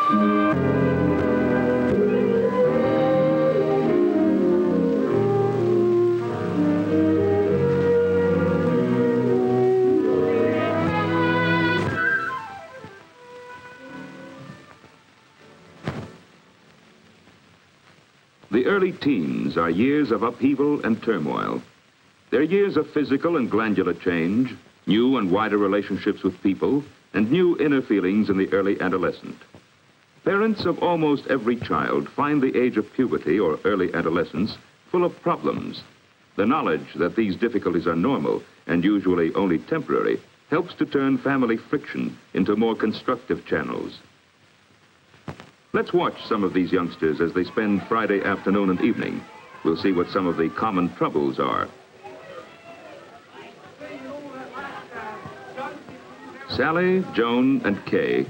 The early teens are years of upheaval and turmoil. They're years of physical and glandular change, new and wider relationships with people, and new inner feelings in the early adolescent. Parents of almost every child find the age of puberty or early adolescence full of problems. The knowledge that these difficulties are normal and usually only temporary helps to turn family friction into more constructive channels. Let's watch some of these youngsters as they spend Friday afternoon and evening. We'll see what some of the common troubles are. Sally, Joan, and Kay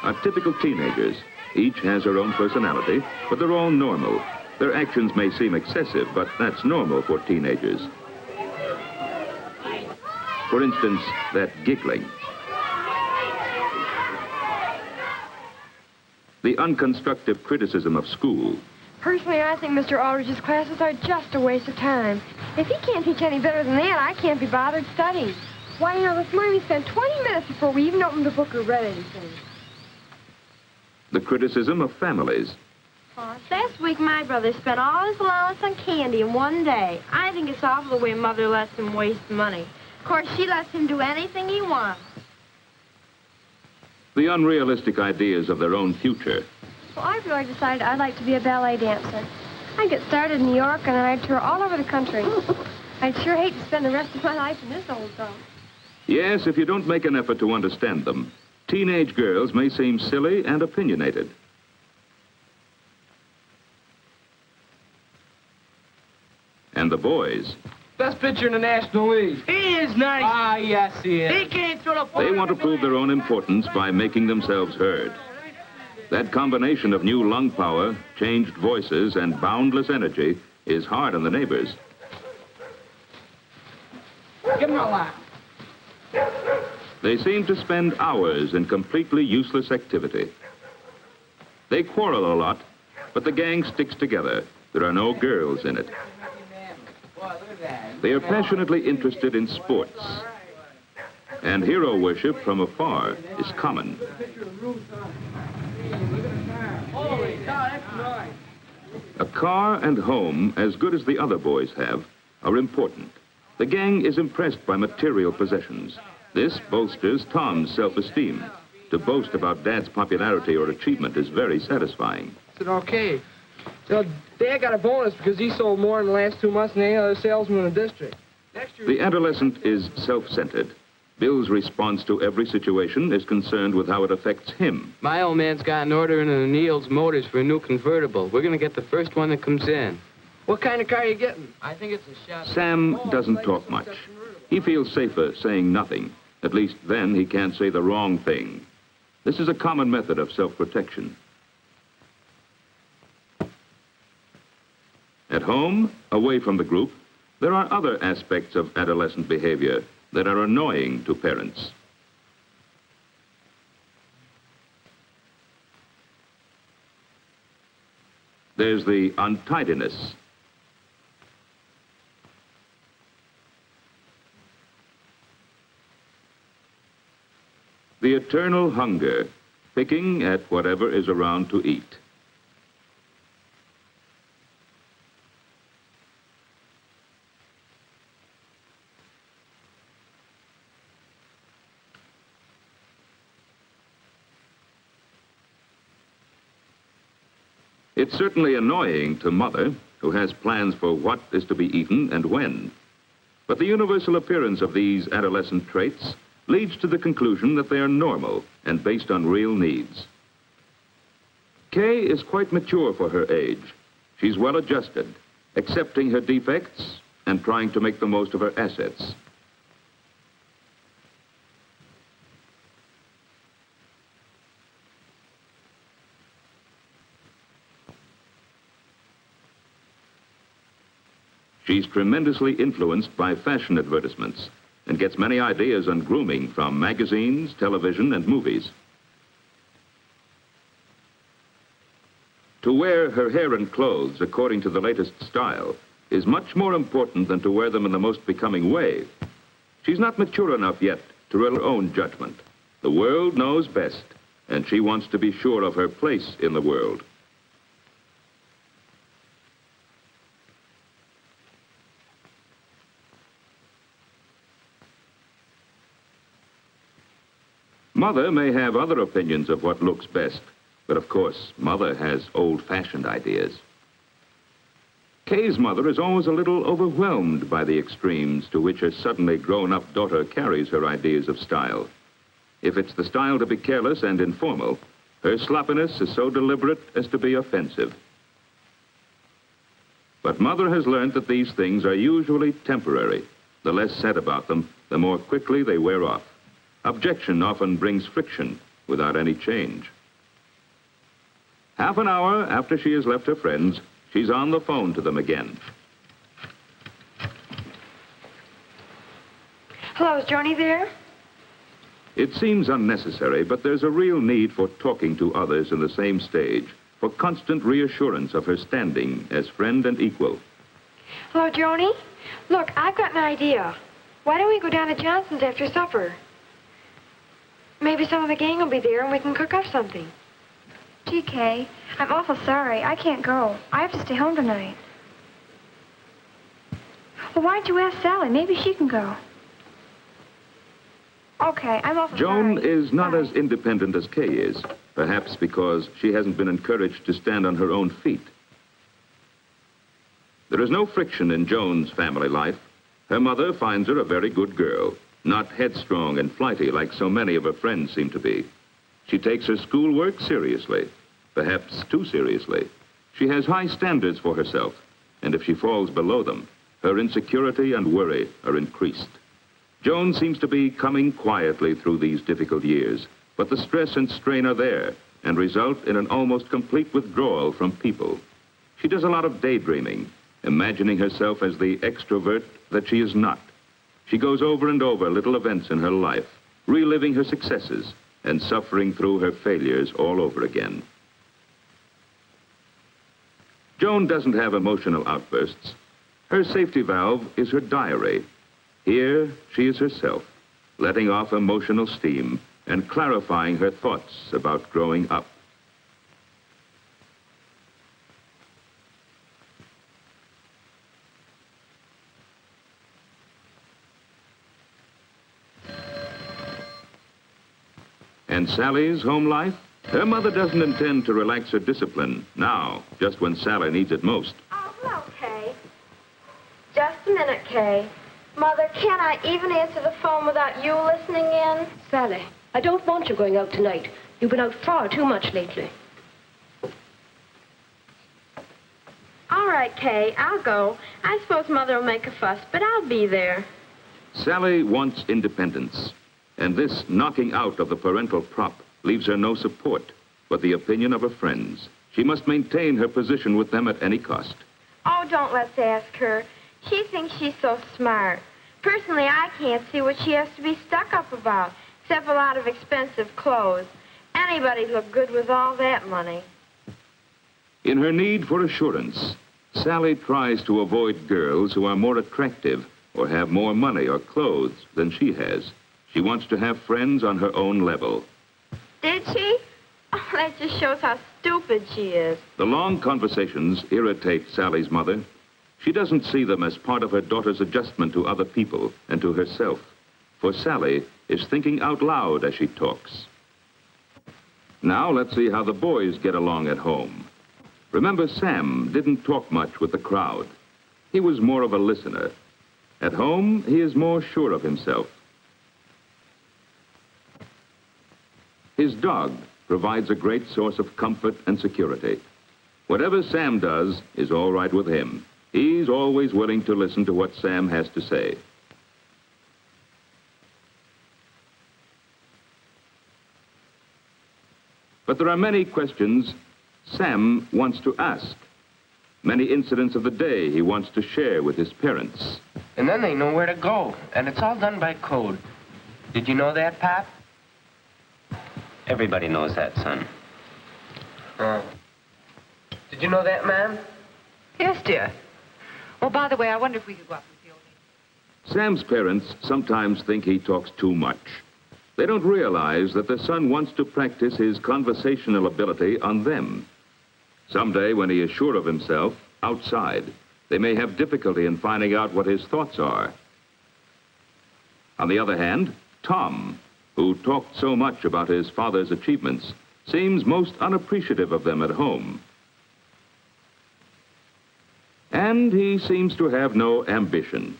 are typical teenagers. Each has her own personality, but they're all normal. Their actions may seem excessive, but that's normal for teenagers. For instance, that giggling. The unconstructive criticism of school. Personally, I think Mr. Aldrich's classes are just a waste of time. If he can't teach any better than that, I can't be bothered studying. Why, you know, this morning we spent 20 minutes before we even opened a book or read anything. The criticism of families. Last week, my brother spent all his allowance on candy in one day. I think it's awful the way Mother lets him waste money. Of course, she lets him do anything he wants. The unrealistic ideas of their own future. Well, I've really decided I'd like to be a ballet dancer. I'd get started in New York and I'd tour all over the country. I'd sure hate to spend the rest of my life in this old dump. Yes, if you don't make an effort to understand them, teenage girls may seem silly and opinionated. And the boys. Best pitcher in the National League. He is nice. Ah, yes, he is. He can't throw the ball. They want to prove their own importance by making themselves heard. That combination of new lung power, changed voices, and boundless energy is hard on the neighbors. Give him a laugh. They seem to spend hours in completely useless activity. They quarrel a lot, but the gang sticks together. There are no girls in it. They are passionately interested in sports. And hero worship from afar is common. A car and home, as good as the other boys have, are important. The gang is impressed by material possessions. This bolsters Tom's self-esteem. To boast about Dad's popularity or achievement is very satisfying. I said, okay. So Dad got a bonus because he sold more in the last 2 months than any other salesman in the district. The adolescent is self-centered. Bill's response to every situation is concerned with how it affects him. My old man's got an order in the Neil's Motors for a new convertible. We're going to get the first one that comes in. What kind of car are you getting? I think it's a shot. Sam doesn't talk much. He feels safer saying nothing. At least then he can't say the wrong thing. This is a common method of self-protection. At home, away from the group, there are other aspects of adolescent behavior that are annoying to parents. There's the untidiness. The eternal hunger, picking at whatever is around to eat. It's certainly annoying to Mother, who has plans for what is to be eaten and when. But the universal appearance of these adolescent traits leads to the conclusion that they are normal and based on real needs. Kay is quite mature for her age. She's well adjusted, accepting her defects and trying to make the most of her assets. She's tremendously influenced by fashion advertisements and gets many ideas on grooming from magazines, television, and movies. To wear her hair and clothes according to the latest style is much more important than to wear them in the most becoming way. She's not mature enough yet to rely on her own judgment. The world knows best, and she wants to be sure of her place in the world. Mother may have other opinions of what looks best, but of course, Mother has old-fashioned ideas. Kay's mother is always a little overwhelmed by the extremes to which her suddenly grown-up daughter carries her ideas of style. If it's the style to be careless and informal, her sloppiness is so deliberate as to be offensive. But Mother has learned that these things are usually temporary. The less said about them, the more quickly they wear off. Objection often brings friction without any change. Half an hour after she has left her friends, she's on the phone to them again. Hello, is Joni there? It seems unnecessary, but there's a real need for talking to others in the same stage, for constant reassurance of her standing as friend and equal. Hello, Joni? Look, I've got an idea. Why don't we go down to Johnson's after supper? Maybe some of the gang will be there and we can cook up something. Gee, Kay, I'm awful sorry. I can't go. I have to stay home tonight. Well, why don't you ask Sally? Maybe she can go. Okay, I'm awful Joan sorry. is not Bye. as independent as Kay is, perhaps because she hasn't been encouraged to stand on her own feet. There is no friction in Joan's family life. Her mother finds her a very good girl, not headstrong and flighty like so many of her friends seem to be. She takes her schoolwork seriously, perhaps too seriously. She has high standards for herself, and if she falls below them, her insecurity and worry are increased. Joan seems to be coming quietly through these difficult years, but the stress and strain are there and result in an almost complete withdrawal from people. She does a lot of daydreaming, imagining herself as the extrovert that she is not. She goes over and over little events in her life, reliving her successes and suffering through her failures all over again. Joan doesn't have emotional outbursts. Her safety valve is her diary. Here, she is herself, letting off emotional steam and clarifying her thoughts about growing up. And Sally's home life? Her mother doesn't intend to relax her discipline now, just when Sally needs it most. Oh, hello, Kay. Just a minute, Kay. Mother, can't I even answer the phone without you listening in? Sally, I don't want you going out tonight. You've been out far too much lately. All right, Kay, I'll go. I suppose Mother will make a fuss, but I'll be there. Sally wants independence, and this knocking out of the parental prop leaves her no support but the opinion of her friends. She must maintain her position with them at any cost. Oh, don't let's ask her. She thinks she's so smart. Personally, I can't see what she has to be stuck up about, except a lot of expensive clothes. Anybody'd look good with all that money. In her need for assurance, Sally tries to avoid girls who are more attractive or have more money or clothes than she has. She wants to have friends on her own level. Did she? Oh, that just shows how stupid she is. The long conversations irritate Sally's mother. She doesn't see them as part of her daughter's adjustment to other people and to herself. For Sally is thinking out loud as she talks. Now let's see how the boys get along at home. Remember, Sam didn't talk much with the crowd. He was more of a listener. At home, he is more sure of himself. His dog provides a great source of comfort and security. Whatever Sam does is all right with him. He's always willing to listen to what Sam has to say. But there are many questions Sam wants to ask. Many incidents of the day he wants to share with his parents. And then they know where to go, and it's all done by code. Did you know that, Pap? Everybody knows that, son. Did you know that, ma'am? Yes, dear. Oh, by the way, I wonder if we could go up with the old lady. Sam's parents sometimes think he talks too much. They don't realize that their son wants to practice his conversational ability on them. Someday, when he is sure of himself, outside, they may have difficulty in finding out what his thoughts are. On the other hand, Tom, who talked so much about his father's achievements, seems most unappreciative of them at home. And he seems to have no ambition.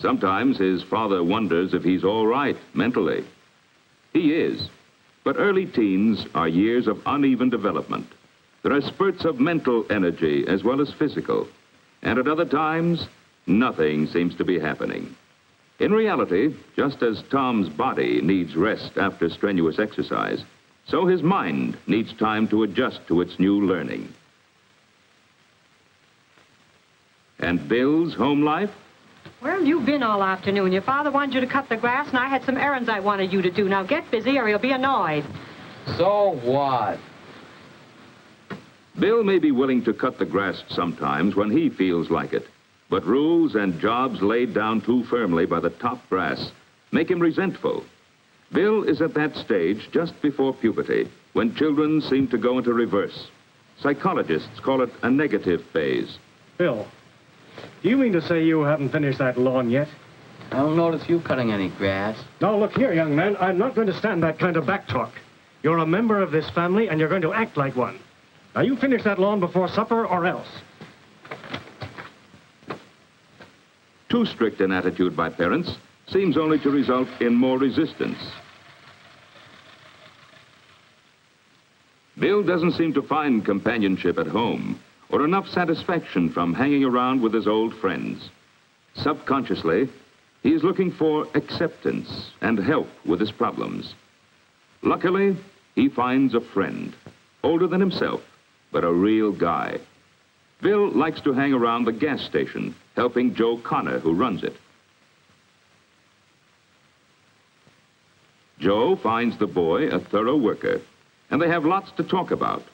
Sometimes his father wonders if he's all right mentally. He is, but early teens are years of uneven development. There are spurts of mental energy as well as physical, and at other times, nothing seems to be happening. In reality, just as Tom's body needs rest after strenuous exercise, so his mind needs time to adjust to its new learning. And Bill's home life? Where have you been all afternoon? Your father wanted you to cut the grass, and I had some errands I wanted you to do. Now get busy or he'll be annoyed. So what? Bill may be willing to cut the grass sometimes when he feels like it, but rules and jobs laid down too firmly by the top brass make him resentful. Bill is at that stage just before puberty, when children seem to go into reverse. Psychologists call it a negative phase. Bill, do you mean to say you haven't finished that lawn yet? I don't notice you cutting any grass. Now, look here, young man. I'm not going to stand that kind of back talk. You're a member of this family, and you're going to act like one. Now, you finish that lawn before supper or else. Too strict an attitude by parents seems only to result in more resistance. Bill doesn't seem to find companionship at home or enough satisfaction from hanging around with his old friends. Subconsciously, he is looking for acceptance and help with his problems. Luckily, he finds a friend, older than himself, but a real guy. Bill likes to hang around the gas station, helping Joe Connor, who runs it. Joe finds the boy a thorough worker, and they have lots to talk about.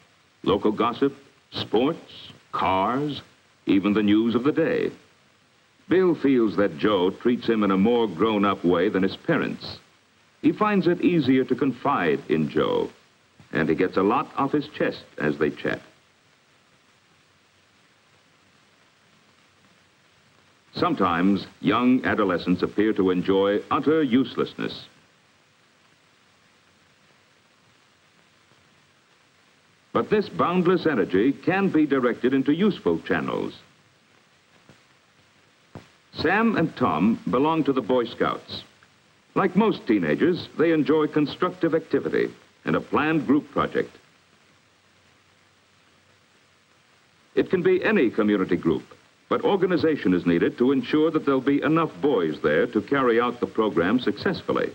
Local gossip, sports, cars, even the news of the day. Bill feels that Joe treats him in a more grown-up way than his parents. He finds it easier to confide in Joe, and he gets a lot off his chest as they chat. Sometimes young adolescents appear to enjoy utter uselessness. But this boundless energy can be directed into useful channels. Sam and Tom belong to the Boy Scouts. Like most teenagers, they enjoy constructive activity and a planned group project. It can be any community group, but organization is needed to ensure that there'll be enough boys there to carry out the program successfully.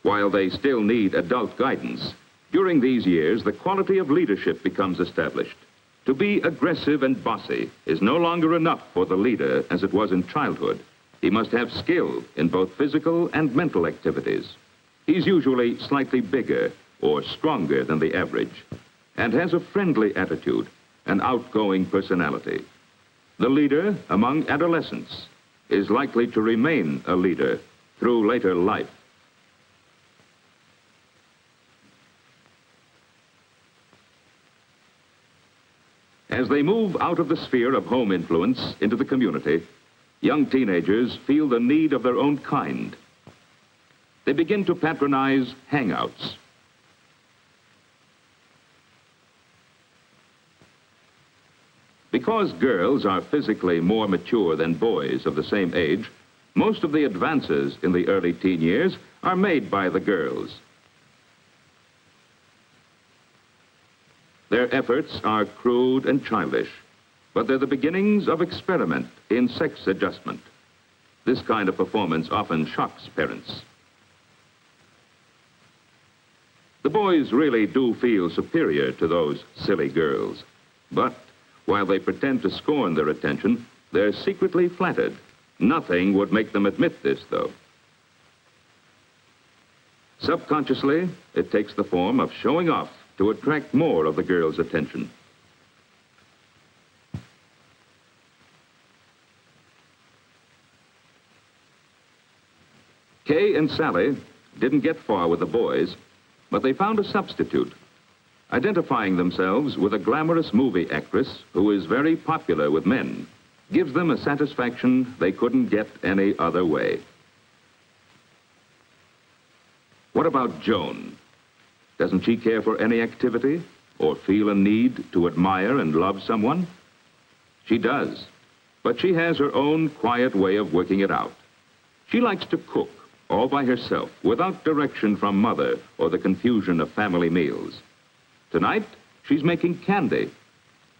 While they still need adult guidance, during these years, the quality of leadership becomes established. To be aggressive and bossy is no longer enough for the leader as it was in childhood. He must have skill in both physical and mental activities. He's usually slightly bigger or stronger than the average and has a friendly attitude, an outgoing personality. The leader among adolescents is likely to remain a leader through later life. As they move out of the sphere of home influence into the community, young teenagers feel the need of their own kind. They begin to patronize hangouts. Because girls are physically more mature than boys of the same age, most of the advances in the early teen years are made by the girls. Their efforts are crude and childish, but they're the beginnings of experiment in sex adjustment. This kind of performance often shocks parents. The boys really do feel superior to those silly girls, but while they pretend to scorn their attention, They're secretly flattered. Nothing would make them admit this, though. Subconsciously, it takes the form of showing off to attract more of the girl's attention. Kay and Sally didn't get far with the boys, but they found a substitute, identifying themselves with a glamorous movie actress who is very popular with men. Gives them a satisfaction they couldn't get any other way. What about Joan? Doesn't she care for any activity or feel a need to admire and love someone? She does, but she has her own quiet way of working it out. She likes to cook all by herself, without direction from Mother or the confusion of family meals. Tonight, she's making candy.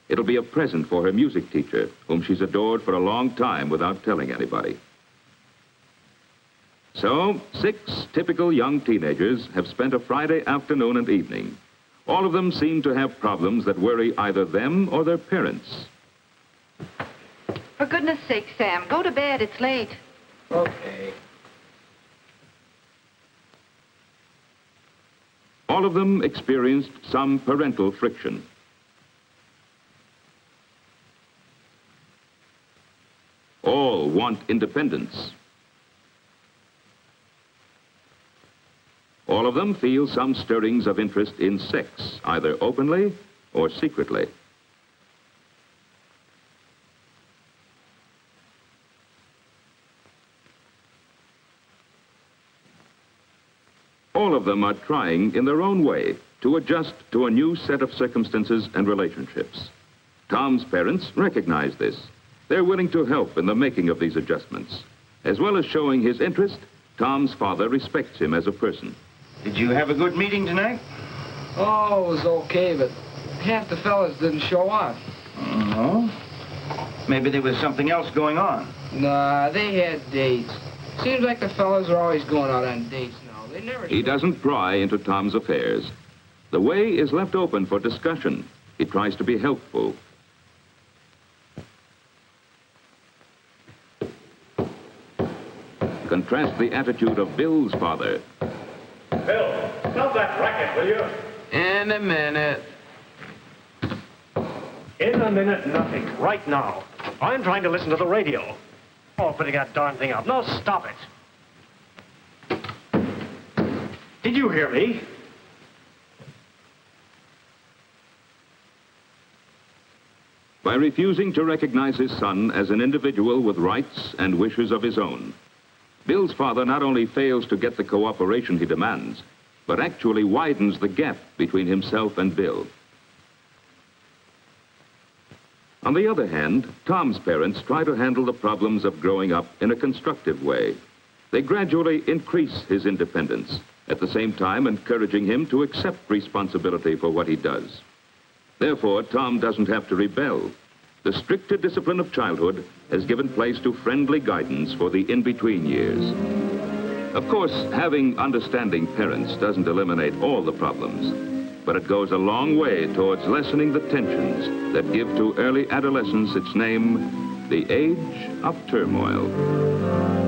It'll be a present for her music teacher, whom she's adored for a long time without telling anybody. So, 6 typical young teenagers have spent a Friday afternoon and evening. All of them seem to have problems that worry either them or their parents. For goodness sake, Sam, go to bed. It's late. Okay. All of them experienced some parental friction. All want independence. All of them feel some stirrings of interest in sex, either openly or secretly. All of them are trying in their own way to adjust to a new set of circumstances and relationships. Tom's parents recognize this. They're willing to help in the making of these adjustments. As well as showing his interest, Tom's father respects him as a person. Did you have a good meeting tonight? Oh, it was okay, but half the fellas didn't show up. Oh? Maybe there was something else going on. Nah, they had dates. Seems like the fellas are always going out on dates now. They never... He doesn't pry into Tom's affairs. The way is left open for discussion. He tries to be helpful. Contrast the attitude of Bill's father. Bill, stop that racket, will you? In a minute. In a minute, nothing. Right now. I'm trying to listen to the radio. Oh, putting that darn thing up. No, stop it. Did you hear me? By refusing to recognize his son as an individual with rights and wishes of his own, Bill's father not only fails to get the cooperation he demands, but actually widens the gap between himself and Bill. On the other hand, Tom's parents try to handle the problems of growing up in a constructive way. They gradually increase his independence, at the same time encouraging him to accept responsibility for what he does. Therefore, Tom doesn't have to rebel. The stricter discipline of childhood has given place to friendly guidance for the in-between years. Of course, having understanding parents doesn't eliminate all the problems, but it goes a long way towards lessening the tensions that give to early adolescence its name, the age of turmoil.